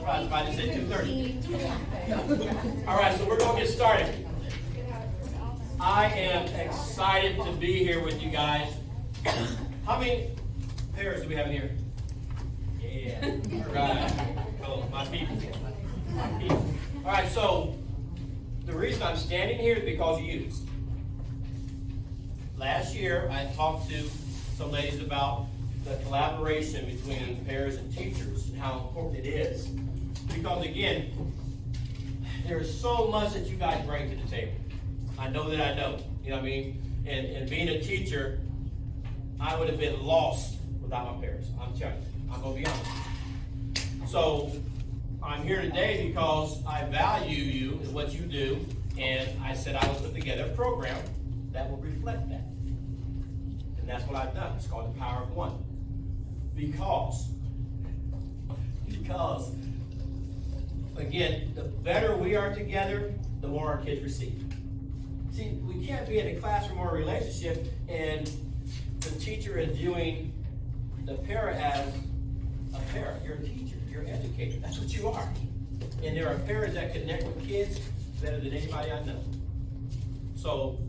I was about to say 2:30. All right, so we're going to get started. I am excited to be here with you guys. How many pairs do we have in here? Yeah. All right. Oh, my people. My people. All right, so the reason I'm standing here is because of you. Last year, I talked to some ladies about the collaboration between parents and teachers and how important it is. Because again, there's so much that you guys bring to the table. I know that I know. You know what I mean? And being a teacher, I would have been lost without my parents. I'm telling you. I'm going to be honest. So I'm here today because I value you and what you do. And I said I would put together a program that will reflect that. And that's what I've done. It's called The Power of One. Because, again, the better we are together, the more our kids receive. See, we can't be in a classroom or a relationship and the teacher is viewing the parent as a parent. You're a teacher. You're an educator. That's what you are. And there are parents that connect with kids better than anybody I know. So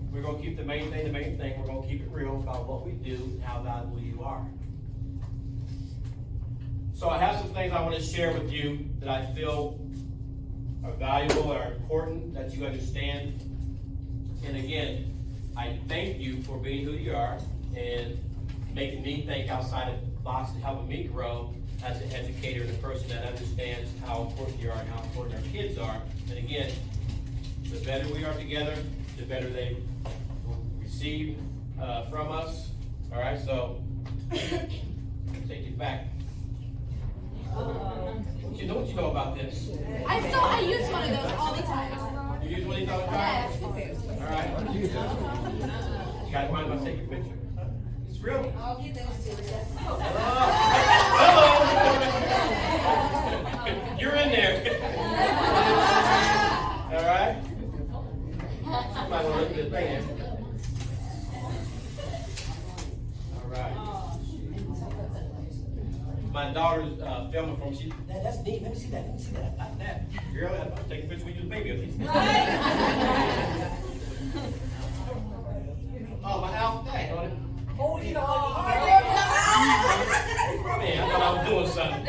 we're going to keep the main thing. We're going to keep it real about what we do and how valuable you are. So I have some things I want to share with you that I feel are valuable and are important that you understand. And again, I thank you for being who you are and making me think outside of the box and helping me grow as an educator and a person that understands how important you are and how important our kids are. And again, the better we are together, the better they will receive from us. All right, so take it back. You know what you know about this? I use one of those all the time. You use one of these all the time? Yes. All right. You guys mind if I take your picture? It's real. I'll get those two. Hello. You're in there. All right. Somebody want to look at the thing here. All right. My daughter's filming for me. That's neat. Let me see that. Let me see that. Like that. Girl, I'm taking a picture with you, baby, at least. Oh, my house tag on it. Oh, you know. Man, I thought I was doing something.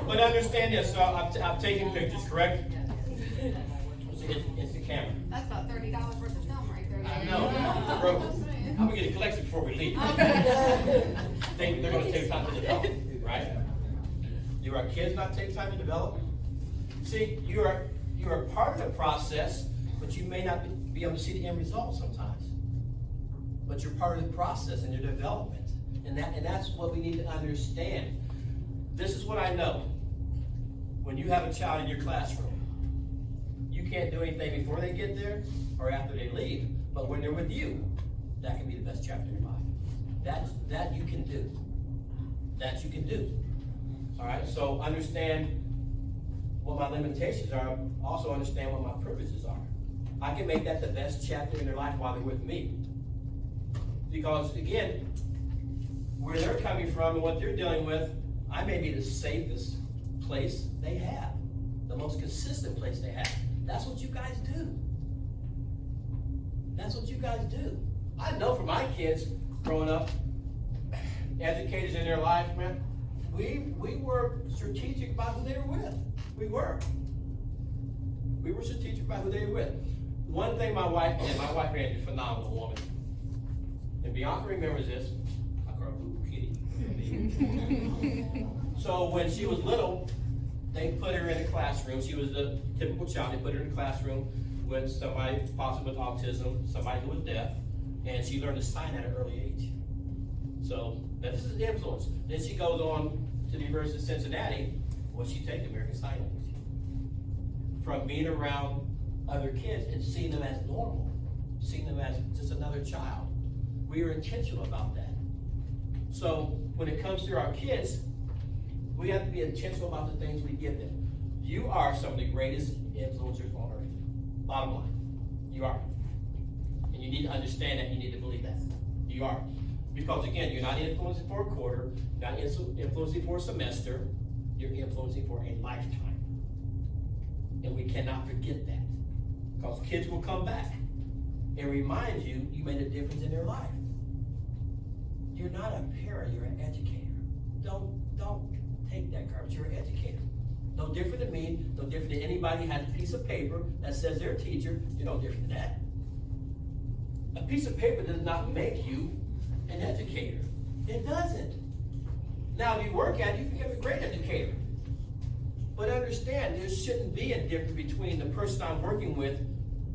But understand this. So I'm taking pictures, correct? It's the camera. That's about $30 worth of film right there. I know. Bro, I'm going to get a collection before we leave. They're going to take time to develop, right? Do our kids not take time to develop? See, you are part of the process, but you may not be able to see the end result sometimes. But you're part of the process and your development. And that's what we need to understand. This is what I know. When you have a child in your classroom, you can't do anything before they get there or after they leave. But when they're with you, that can be the best chapter in your life. That you can do. That you can do. All right, so understand what my limitations are. Also understand what my privileges are. I can make that the best chapter in their life while they're with me. Because again, where they're coming from and what they're dealing with, I may be the safest place they have. The most consistent place they have. That's what you guys do. That's what you guys do. I know for my kids growing up, educators in their life, man, we were strategic about who they were with. We were. We were strategic about who they were with. One thing my wife did, my wife is a phenomenal woman. And Bianca remembers this. I call her Blue Kitty. So when she was little, they put her in a classroom. She was the typical child. They put her in a classroom with somebody possibly with autism, somebody who was deaf, and she learned to sign at an early age. So this is the influence. Then she goes on to the University of Cincinnati, where she takes American Sign Language. From being around other kids and seeing them as normal, seeing them as just another child. We are intentional about that. So when it comes to our kids, we have to be intentional about the things we give them. You are some of the greatest influencers on earth. Bottom line, you are. And you need to understand that, you need to believe that. You are. Because again, you're not influencing for a quarter, you're not influencing for a semester, you're influencing for a lifetime. And we cannot forget that. Because kids will come back and remind you, you made a difference in their life. You're not a parent, you're an educator. Don't take that garbage, you're an educator. No different than me, no different than anybody who has a piece of paper that says they're a teacher. You're no different than that. A piece of paper does not make you an educator. It doesn't. Now, if you work at it, you can become a great educator. But understand, there shouldn't be a difference between the person I'm working with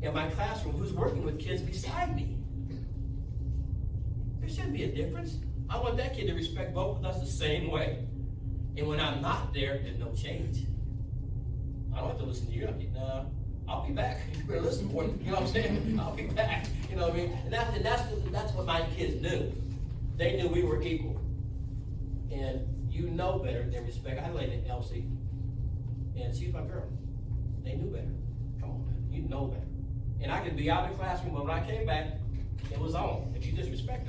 in my classroom who's working with kids beside me. There shouldn't be a difference. I want that kid to respect both of us the same way. And when I'm not there, there's no change. I don't have to listen to you. I'll be back. You better listen for me. You know what I'm saying? I'll be back. You know what I mean? And that's what my kids knew. They knew we were equal. And you know better than respect. I had a lady named Elsie, and she's my girl. They knew better. Come on, man. You know better. And I could be out of the classroom, but when I came back, it was on. If you disrespect her,